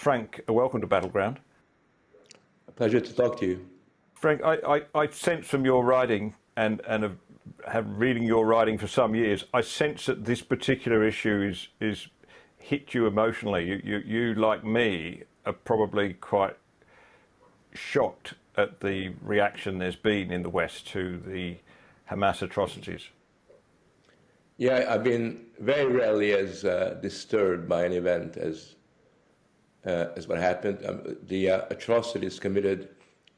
Frank, welcome to Battleground. A pleasure to talk to you. Frank, I sense from your writing and have reading your writing for some years, I sense that this particular issue is hit you emotionally. You like me, are probably quite shocked at the reaction there's been in the West to the Hamas atrocities. Yeah, I've been very rarely as disturbed by an event as what happened. The atrocities committed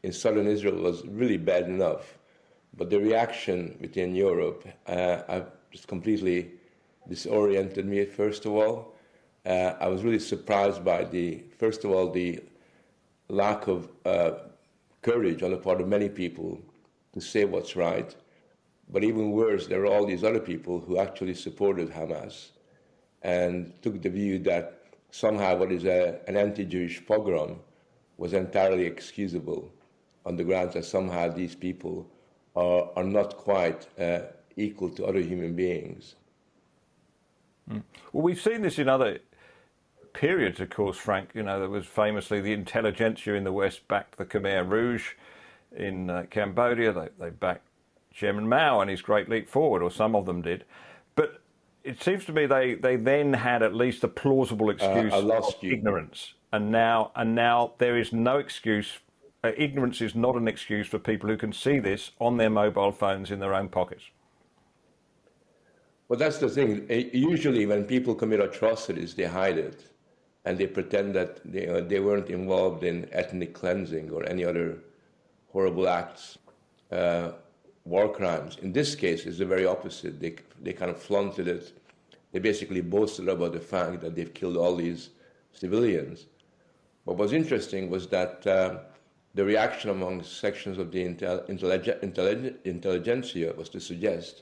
in southern Israel was really bad enough, but the reaction within Europe just completely disoriented me. First of all, I was really surprised by the lack of courage on the part of many people to say what's right. But even worse, there were all these other people who actually supported Hamas and took the view that somehow what is an anti-Jewish pogrom was entirely excusable on the grounds that somehow these people are not quite equal to other human beings. Well, we've seen this in other periods, of course, Frank. You know, there was famously the intelligentsia in the West backed the Khmer Rouge in Cambodia. They backed Chairman Mao and his great leap forward, or some of them did. But it seems to me they then had at least a plausible excuse of ignorance. And now there is no excuse. Ignorance is not an excuse for people who can see this on their mobile phones in their own pockets. Well, that's the thing. Usually when people commit atrocities, they hide it. And they pretend that they weren't involved in ethnic cleansing or any other horrible acts. War crimes. In this case, it's the very opposite. They kind of flaunted it. They basically boasted about the fact that they've killed all these civilians. What was interesting was that the reaction among sections of the intelligentsia was to suggest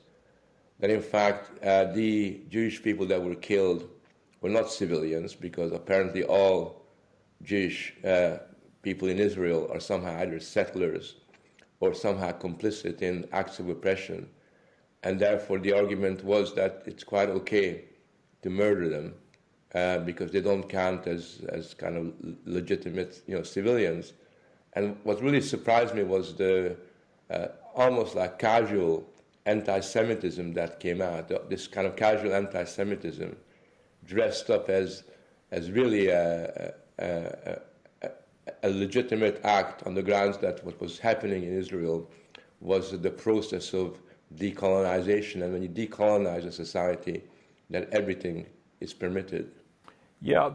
that, in fact, the Jewish people that were killed were not civilians, because apparently all Jewish people in Israel are somehow either settlers or somehow complicit in acts of oppression. And therefore the argument was that it's quite okay to murder them because they don't count as kind of legitimate civilians. And what really surprised me was the almost like casual anti-Semitism that came out, this kind of casual anti-Semitism dressed up as really a legitimate act on the grounds that what was happening in Israel was the process of decolonization. And when you decolonize a society, then everything is permitted. Yeah,